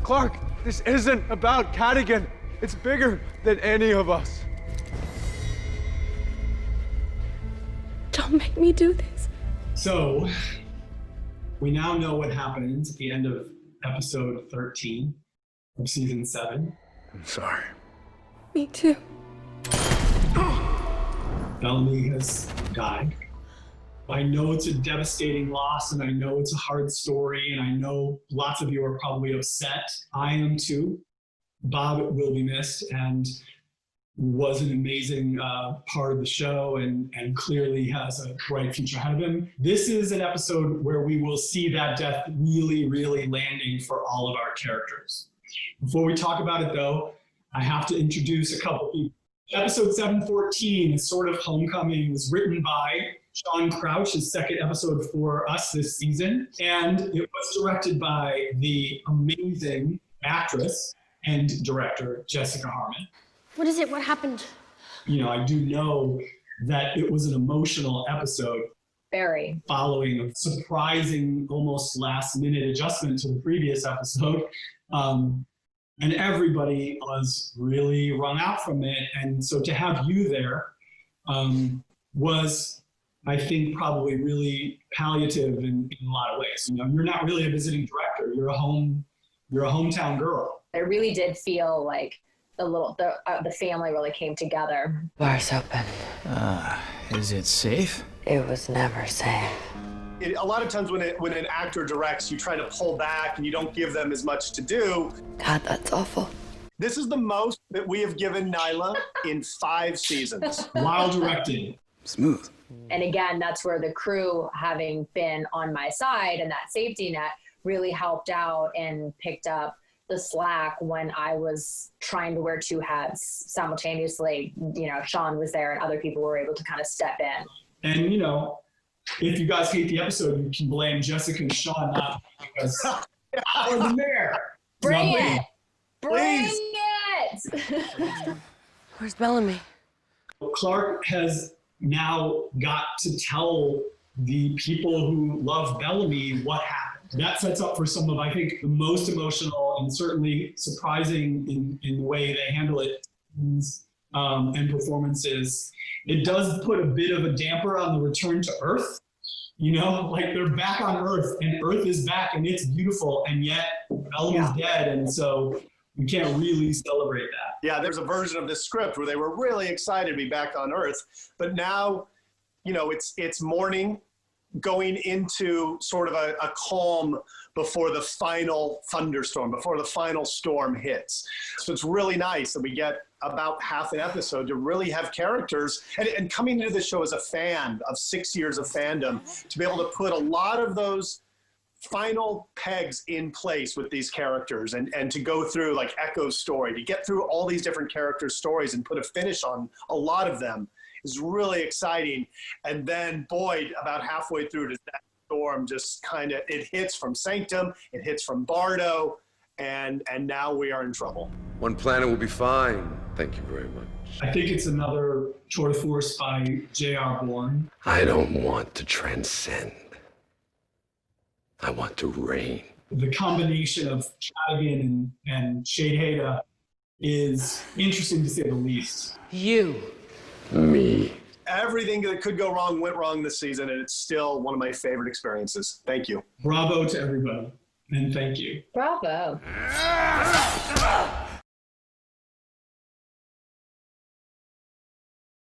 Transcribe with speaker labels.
Speaker 1: Clark, this isn't about Cadigan. It's bigger than any of us.
Speaker 2: Don't make me do this.
Speaker 3: So, we now know what happened at the end of episode 13 of season 7.
Speaker 1: I'm sorry.
Speaker 2: Me too.
Speaker 3: Bellamy has died. I know it's a devastating loss, and I know it's a hard story, and I know lots of you are probably upset. I am too. Bob will be missed and was an amazing part of the show, and clearly has a bright future ahead of him. This is an episode where we will see that death really, really landing for all of our characters. Before we talk about it, though, I have to introduce a couple people. Episode 714 is sort of homecoming. It was written by Sean Crouch, his second episode for us this season. And it was directed by the amazing actress and director, Jessica Harmon.
Speaker 2: What is it? What happened?
Speaker 3: You know, I do know that it was an emotional episode.
Speaker 2: Very.
Speaker 3: Following a surprising, almost last-minute adjustment to the previous episode. And everybody was really wrung out from it. And so to have you there was, I think, probably really palliative in a lot of ways. You know, you're not really a visiting director. You're a hometown girl.
Speaker 2: It really did feel like the family really came together.
Speaker 4: Bar's open.
Speaker 5: Is it safe?
Speaker 4: It was never safe.
Speaker 6: A lot of times when an actor directs, you try to pull back and you don't give them as much to do.
Speaker 4: God, that's awful.
Speaker 6: This is the most that we have given Nyla in 5 seasons.
Speaker 3: While directing.
Speaker 5: Smooth.
Speaker 2: And again, that's where the crew, having been on my side and that safety net, really helped out and picked up the slack when I was trying to wear 2 hats simultaneously. You know, Sean was there and other people were able to kind of step in.
Speaker 3: And, you know, if you guys hate the episode, you can blame Jessica and Sean, not because I was there.
Speaker 2: Bring it!
Speaker 6: Please.
Speaker 2: Bring it!
Speaker 4: Where's Bellamy?
Speaker 3: Clark has now got to tell the people who love Bellamy what happened. That sets up for some of, I think, the most emotional and certainly surprising in the way they handle it and performances. It does put a bit of a damper on the return to Earth. You know, like they're back on Earth and Earth is back and it's beautiful, and yet Bellamy's dead, and so we can't really celebrate that.
Speaker 6: Yeah, there's a version of this script where they were really excited to be back on Earth, but now, you know, it's morning, going into sort of a calm before the final thunderstorm, before the final storm hits. So it's really nice that we get about half an episode to really have characters, and coming into the show as a fan of 6 years of fandom, to be able to put a lot of those final pegs in place with these characters, and to go through like Echo's story, to get through all these different characters' stories and put a finish on a lot of them is really exciting. And then Boyd, about halfway through to that storm, just kind of, it hits from Sanctum, it hits from Bardo, and now we are in trouble.
Speaker 7: One planet will be fine. Thank you very much.
Speaker 3: I think it's another tour de force by J.R. Bourne.
Speaker 7: I don't want to transcend. I want to reign.
Speaker 3: The combination of Cadigan and Shade is interesting to say the least.
Speaker 4: You.
Speaker 7: Me.
Speaker 6: Everything that could go wrong went wrong this season, and it's still one of my favorite experiences. Thank you.
Speaker 3: Bravo to everybody, and thank you.
Speaker 2: Bravo.